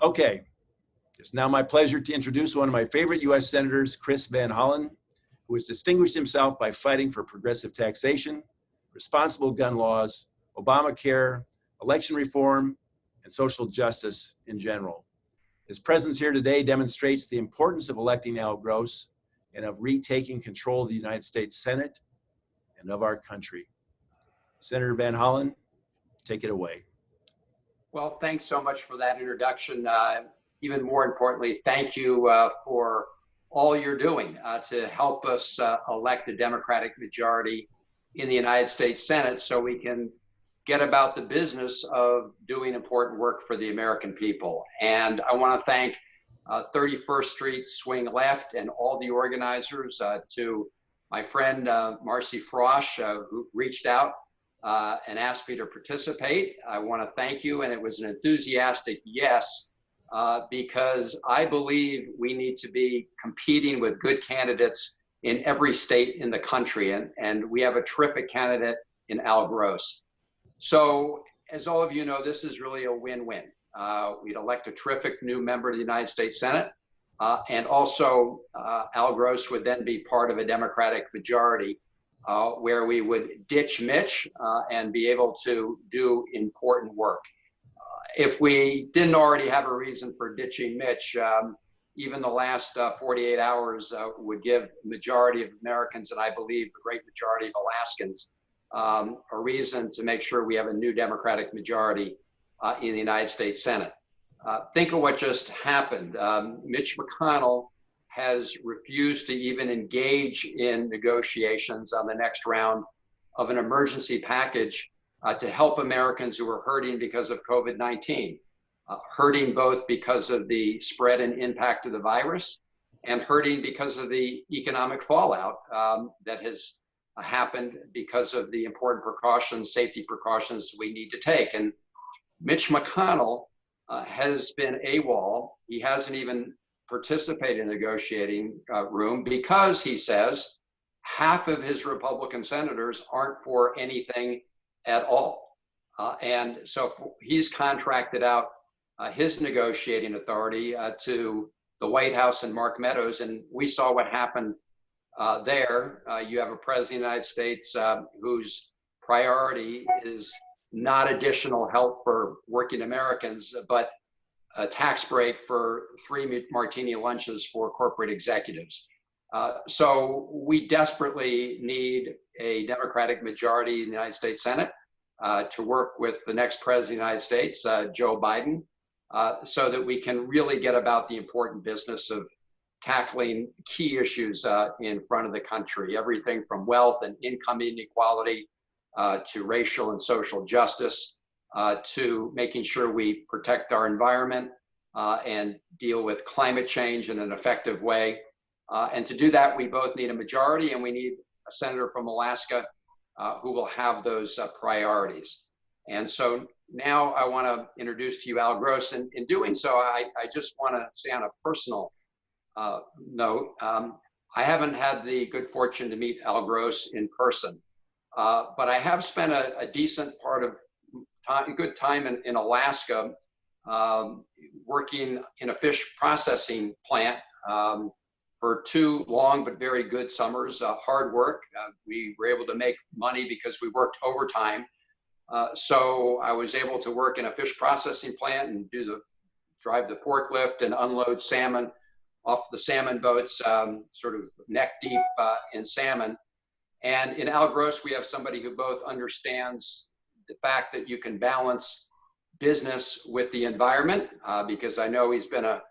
Okay, it's now my pleasure to introduce one of my favorite U.S. Senators, Chris van Hollen, who has distinguished himself by fighting for progressive taxation, responsible gun laws, Obamacare, election reform, and social justice in general. His presence here today demonstrates the importance of electing Al Gross and of retaking control of the United States Senate and of our country. Senator Van Hollen, take it away. Well, thanks so much for that introduction. Even more importantly, thank you for all you're doing to help us elect a Democratic majority in the United States Senate so we can get about the business of doing important work for the American people. And I want to thank 31st Street Swing Left and all the organizers, to my friend Marcy Frosch, who reached out and asked me to participate. I want to thank you, and it was an enthusiastic yes, because I believe we need to be competing with good candidates in every state in the country, and we have a terrific candidate in Al Gross. So, as all of you know, this is really a win-win. We'd elect a terrific new member of the United States Senate, and also Al Gross would then be part of a Democratic majority where we would ditch Mitch and be able to do important work. If we didn't already have a reason for ditching Mitch, even the last 48 hours would give the majority of Americans, and I believe the great majority of Alaskans, a reason to make sure we have a new Democratic majority in the United States Senate. Think of what just happened. Mitch McConnell has refused to even engage in negotiations on the next round of an emergency package to help Americans who are hurting because of COVID-19, hurting both because of the spread and impact of the virus, and hurting because of the economic fallout that has happened because of the important precautions, safety precautions we need to take. And Mitch McConnell has been AWOL. He hasn't even participated in the negotiating room because he says half of his Republican senators aren't for anything at all. And so he's contracted out his negotiating authority to the White House and Mark Meadows, and we saw what happened there. You have a president of the United States whose priority is not additional help for working Americans, but a tax break for 3 martini lunches for corporate executives. So we desperately need a Democratic majority in the United States Senate to work with the next president of the United States, Joe Biden, so that we can really get about the important business of tackling key issues in front of the country, everything from wealth and income inequality to racial and social justice, to making sure we protect our environment and deal with climate change in an effective way. And to do that, we both need a majority, and we need a senator from Alaska who will have those priorities. And so now I want to introduce to you Al Gross. And in doing so, I just want to say on a personal note, I haven't had the good fortune to meet Al Gross in person, but I have spent a decent part of good time in Alaska working in a fish processing plant for 2 long but very good summers, hard work. We were able to make money because we worked overtime. So I was able to work in a fish processing plant and drive the forklift and unload salmon off the salmon boats, sort of neck deep in salmon. And in Al Gross, we have somebody who both understands the fact that you can balance business with the environment, because I know he's been a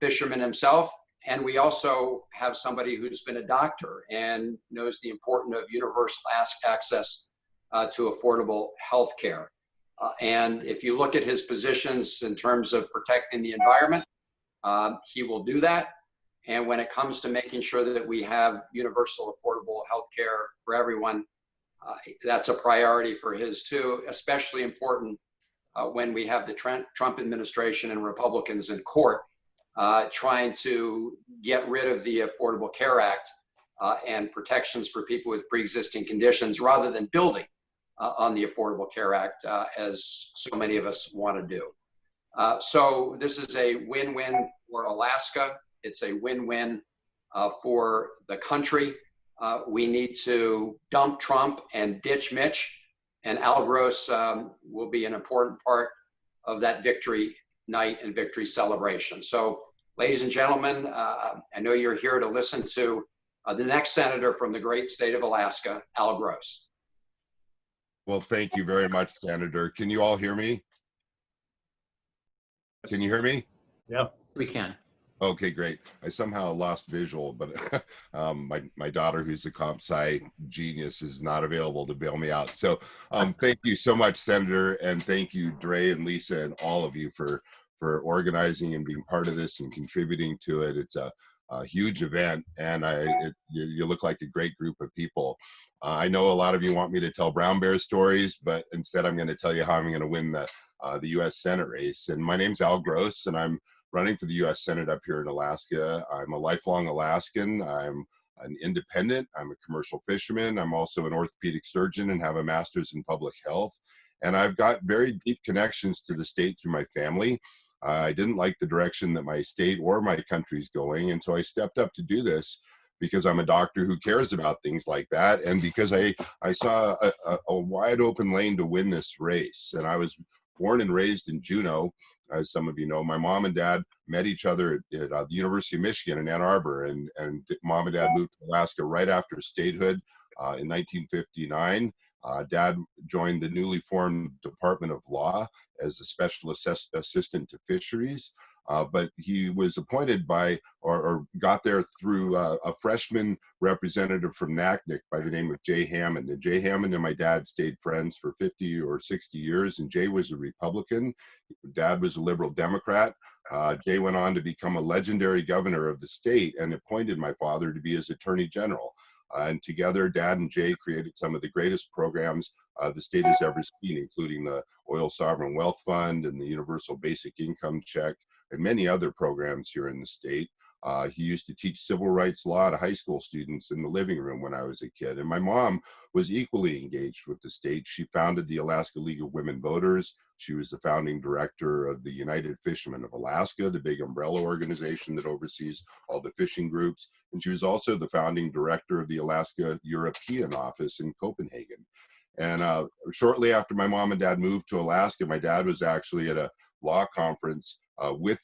fisherman himself. And we also have somebody who's been a doctor and knows the importance of universal access to affordable health care. And if you look at his positions in terms of protecting the environment, he will do that. And when it comes to making sure that we have universal affordable health care for everyone, that's a priority for his too, especially important when we have the Trump administration and Republicans in court trying to get rid of the Affordable Care Act and protections for people with pre-existing conditions rather than building on the Affordable Care Act, as so many of us want to do. So this is a win-win for Alaska. It's a win-win for the country. We need to dump Trump and ditch Mitch, and Al Gross will be an important part of that victory night and victory celebration. So, ladies and gentlemen, I know you're here to listen to the next senator from the great state of Alaska, Al Gross. Well, thank you very much, Senator. Can you all hear me? Can you hear me? Yeah, We can. Okay, great. I somehow lost visual, but my daughter, who's a comp sci genius, is not available to bail me out. So thank you so much, Senator, and thank you, Dre and Lisa, and all of you for organizing and being part of this and contributing to it. It's a huge event, and you look like a great group of people. I know a lot of you want me to tell brown bear stories, but instead I'm going to tell you how I'm going to win the U.S. Senate race. And my name's Al Gross, and I'm running for the U.S. Senate up here in Alaska. I'm a lifelong Alaskan. I'm an independent. I'm a commercial fisherman. I'm also an orthopedic surgeon and have a master's in public health. And I've got very deep connections to the state through my family. I didn't like the direction that my state or my country's going, and so I stepped up to do this because I'm a doctor who cares about things like that, and because I saw a wide open lane to win this race. And I was born and raised in Juneau, as some of you know. My mom and dad met each other at the University of Michigan in Ann Arbor, and mom and dad moved to Alaska right after statehood in 1959. Dad joined the newly formed Department of Law as a special assistant to fisheries, but he was appointed by or got there through a freshman representative from NACNIC by the name of Jay Hammond. And Jay Hammond and my dad stayed friends for 50 or 60 years, and Jay was a Republican. Dad was a liberal Democrat. Jay went on to become a legendary governor of the state and appointed my father to be his attorney general. And together, Dad and Jay created some of the greatest programs the state has ever seen, including the Oil Sovereign Wealth Fund and the Universal Basic Income Check and many other programs here in the state. He used to teach civil rights law to high school students in the living room when I was a kid. And my mom was equally engaged with the state. She founded the Alaska League of Women Voters. She was the founding director of the United Fishermen of Alaska, the big umbrella organization that oversees all the fishing groups. And she was also the founding director of the Alaska European office in Copenhagen. And shortly after my mom and dad moved to Alaska, my dad was actually at a law conference with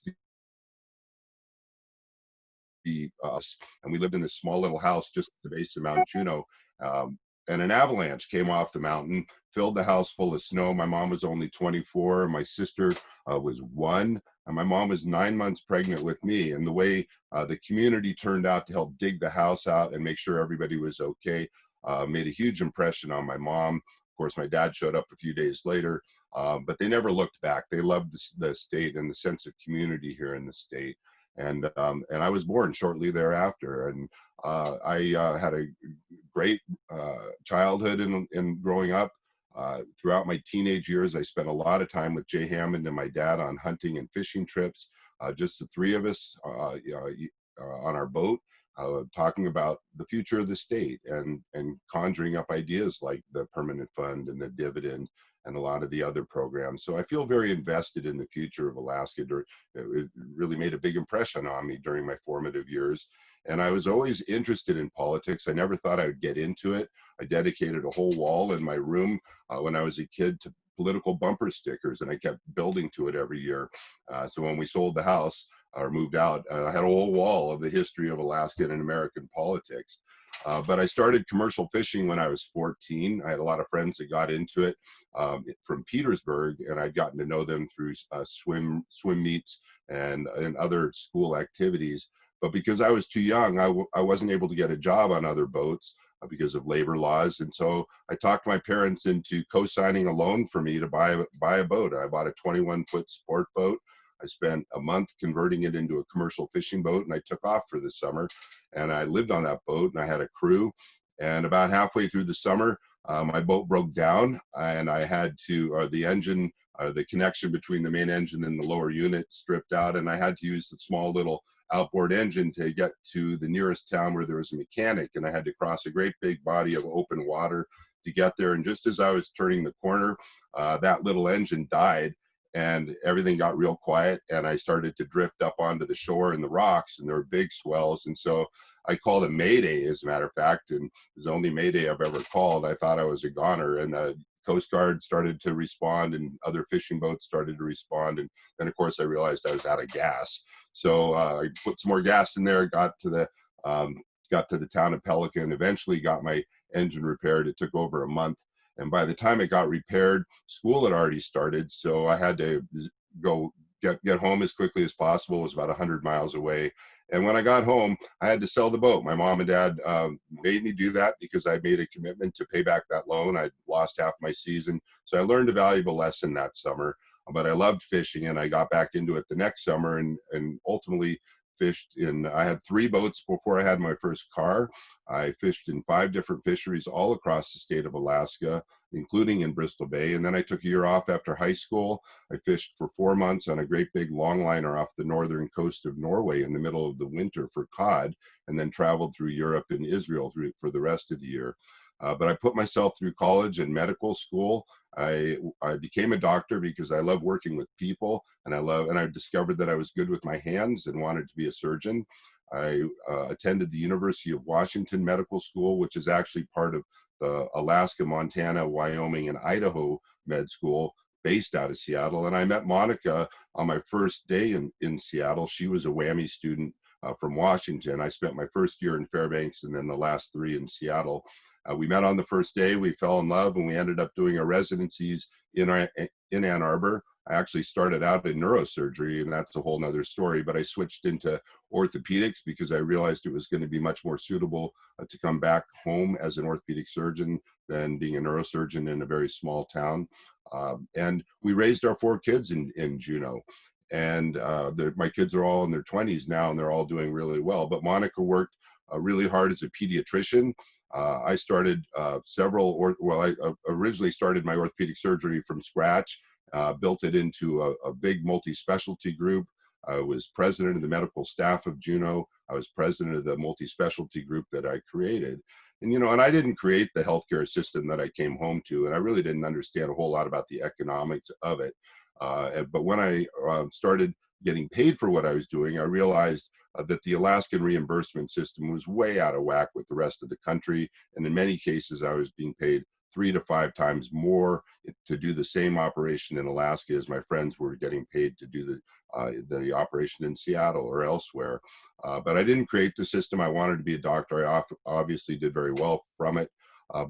us, and we lived in this small little house just at the base of Mount Juneau. And an avalanche came off the mountain, filled the house full of snow. My mom was only 24, my sister was 1, and my mom was 9 months pregnant with me. And the way the community turned out to help dig the house out and make sure everybody was okay made a huge impression on my mom. Of course, my dad showed up a few days later, but they never looked back. They loved the state and the sense of community here in the state. And I was born shortly thereafter, and I had a great childhood in growing up. Throughout my teenage years, I spent a lot of time with Jay Hammond and my dad on hunting and fishing trips, just the three of us on our boat, talking about the future of the state and conjuring up ideas like the permanent fund and the dividend and a lot of the other programs. So I feel very invested in the future of Alaska. It really made a big impression on me during my formative years. And I was always interested in politics. I never thought I would get into it. I dedicated a whole wall in my room when I was a kid to political bumper stickers, and I kept building to it every year. So when we sold the house or moved out, I had a whole wall of the history of Alaska and American politics. But I started commercial fishing when I was 14. I had a lot of friends that got into it from Petersburg, and I'd gotten to know them through swim meets and other school activities. But because I was too young, I wasn't able to get a job on other boats because of labor laws. And so I talked my parents into co-signing a loan for me to buy a boat. I bought a 21-foot sport boat. I spent a month converting it into a commercial fishing boat, and I took off for the summer. And I lived on that boat, and I had a crew. And about halfway through the summer, my boat broke down, and I had to, the connection between the main engine and the lower unit stripped out, and I had to use the small little outboard engine to get to the nearest town where there was a mechanic, and I had to cross a great big body of open water to get there. And just as I was turning the corner, that little engine died, and everything got real quiet, and I started to drift up onto the shore and the rocks, and there were big swells. And so I called a mayday, as a matter of fact, and it was the only mayday I've ever called. I thought I was a goner, and the Coast Guard started to respond, and other fishing boats started to respond. And then, of course, I realized I was out of gas. So I put some more gas in there, got to the town of Pelican, eventually got my engine repaired. It took over a month. And by the time it got repaired, school had already started. So I had to go get home as quickly as possible. It was about 100 miles away. And when I got home, I had to sell the boat. My mom and dad made me do that because I made a commitment to pay back that loan. I'd lost half my season. So I learned a valuable lesson that summer. But I loved fishing, and I got back into it the next summer, and ultimately fished in, I had 3 boats before I had my first car. I fished in 5 different fisheries all across the state of Alaska, including in Bristol Bay. And then I took a year off after high school. I fished for 4 months on a great big longliner off the northern coast of Norway in the middle of the winter for cod, and then traveled through Europe and Israel for the rest of the year. But I put myself through college and medical school. I became a doctor because I love working with people, and I discovered that I was good with my hands and wanted to be a surgeon. I attended the University of Washington Medical School, which is actually part of the Alaska, Montana, Wyoming, and Idaho Med School, based out of Seattle. And I met Monica on my first day in Seattle. She was a WWAMI student from Washington. I spent my first year in Fairbanks and then the last 3 in Seattle. We met on the first day, we fell in love, and we ended up doing our residencies in Ann Arbor. I actually started out in neurosurgery, and that's a whole nother story, but I switched into orthopedics because I realized it was going to be much more suitable to come back home as an orthopedic surgeon than being a neurosurgeon in a very small town. And we raised our 4 kids in Juneau. And my kids are all in their 20s now, and they're all doing really well. But Monica worked really hard as a pediatrician. I started I originally started my orthopedic surgery from scratch, built it into a big multi-specialty group. I was president of the medical staff of Juneau. I was president of the multi-specialty group that I created. And, and I didn't create the healthcare system that I came home to, and I really didn't understand a whole lot about the economics of it. But when I started getting paid for what I was doing, I realized that the Alaskan reimbursement system was way out of whack with the rest of the country. And in many cases, I was being paid 3 to 5 times more to do the same operation in Alaska as my friends were getting paid to do the operation in Seattle or elsewhere. But I didn't create the system. I wanted to be a doctor. I obviously did very well from it.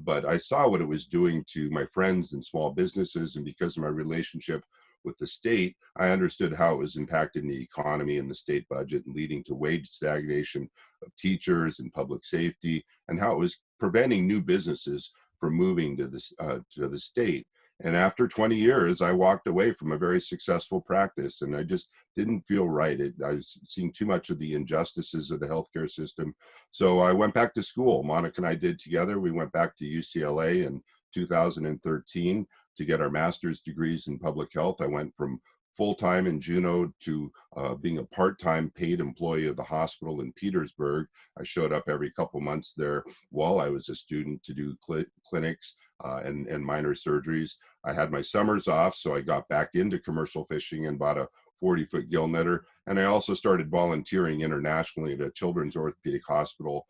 But I saw what it was doing to my friends and small businesses. And because of my relationship with the state, I understood how it was impacting the economy and the state budget and leading to wage stagnation of teachers and public safety, and how it was preventing new businesses from moving to the state. And after 20 years, I walked away from a very successful practice, and I just didn't feel right. I was seeing too much of the injustices of the healthcare system. So I went back to school. Monica and I did together. We went back to UCLA in 2013 to get our master's degrees in public health. I went from full-time in Juneau to being a part-time paid employee of the hospital in Petersburg. I showed up every couple months there while I was a student to do clinics and minor surgeries. I had my summers off, so I got back into commercial fishing and bought a 40-foot gill netter. And I also started volunteering internationally at a children's orthopedic hospital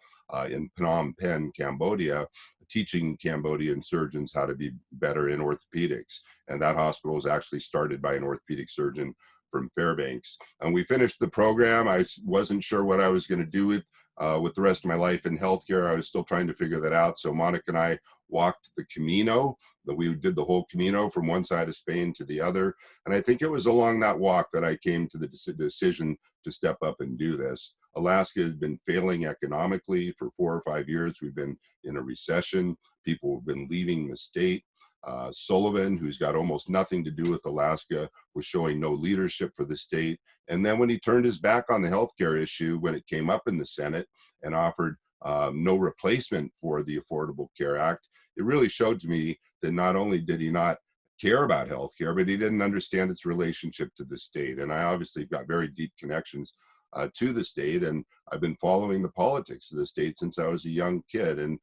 in Phnom Penh, Cambodia, teaching Cambodian surgeons how to be better in orthopedics. And that hospital was actually started by an orthopedic surgeon from Fairbanks. And we finished the program. I wasn't sure what I was going to do with the rest of my life in healthcare. I was still trying to figure that out. So Monica and I walked the Camino. We did the whole Camino from one side of Spain to the other. And I think it was along that walk that I came to the decision to step up and do this. Alaska has been failing economically for 4 or 5 years. We've been in a recession. People have been leaving the state. Sullivan, who's got almost nothing to do with Alaska, was showing no leadership for the state. And then when he turned his back on the healthcare issue, when it came up in the Senate and offered no replacement for the Affordable Care Act, it really showed to me that not only did he not care about healthcare, but he didn't understand its relationship to the state. And I obviously got very deep connections to the state, and I've been following the politics of the state since I was a young kid. And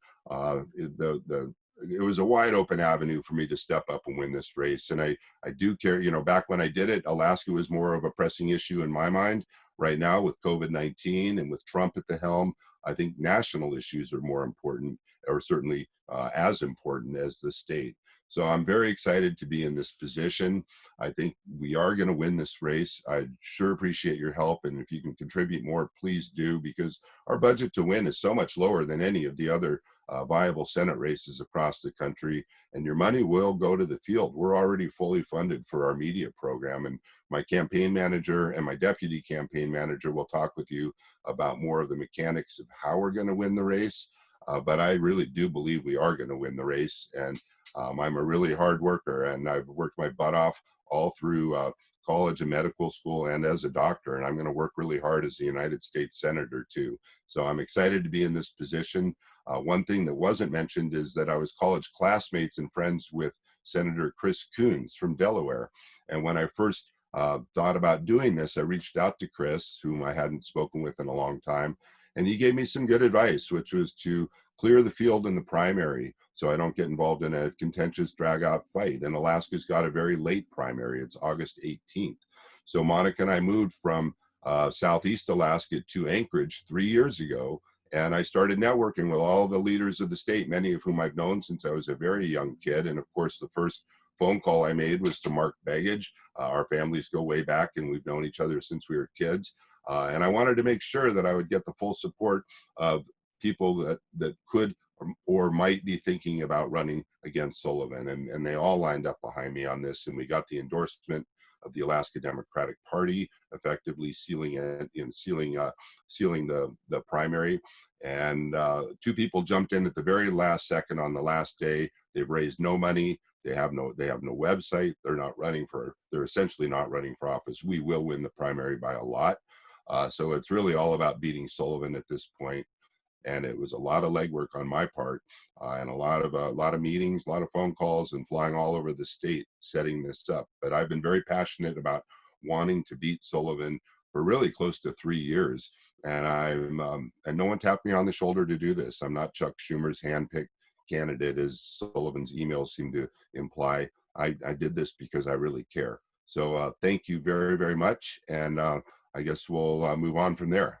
it was a wide open avenue for me to step up and win this race. And I do care, back when I did it, Alaska was more of a pressing issue in my mind. Right now with COVID-19 and with Trump at the helm, I think national issues are more important, or certainly as important as the state. So I'm very excited to be in this position. I think we are going to win this race. I sure appreciate your help. And if you can contribute more, please do, because our budget to win is so much lower than any of the other viable Senate races across the country. And your money will go to the field. We're already fully funded for our media program. And my campaign manager and my deputy campaign manager will talk with you about more of the mechanics of how we're going to win the race. But I really do believe we are going to win the race. And I'm a really hard worker, and I've worked my butt off all through college and medical school and as a doctor, and I'm going to work really hard as a United States Senator too. So I'm excited to be in this position. One thing that wasn't mentioned is that I was college classmates and friends with Senator Chris Coons from Delaware. And when I first thought about doing this, I reached out to Chris, whom I hadn't spoken with in a long time, and he gave me some good advice, which was to clear the field in the primary so I don't get involved in a contentious drag-out fight. And Alaska's got a very late primary. It's August 18th. So Monica and I moved from Southeast Alaska to Anchorage 3 years ago, and I started networking with all the leaders of the state, many of whom I've known since I was a very young kid. And of course, the first phone call I made was to Mark Baggage. Our families go way back, and we've known each other since we were kids. And I wanted to make sure that I would get the full support of people that could or might be thinking about running against Sullivan. And they all lined up behind me on this. And we got the endorsement of the Alaska Democratic Party, effectively sealing the primary. And two people jumped in at the very last second on the last day. They've raised no money. They have no website. They're essentially not running for office. We will win the primary by a lot. So it's really all about beating Sullivan at this point. And it was a lot of legwork on my part, and a lot of meetings, a lot of phone calls, and flying all over the state setting this up. But I've been very passionate about wanting to beat Sullivan for really close to 3 years. And and no one tapped me on the shoulder to do this. I'm not Chuck Schumer's handpicked candidate, as Sullivan's emails seem to imply. I did this because I really care. So thank you very, very much. And I guess we'll move on from there.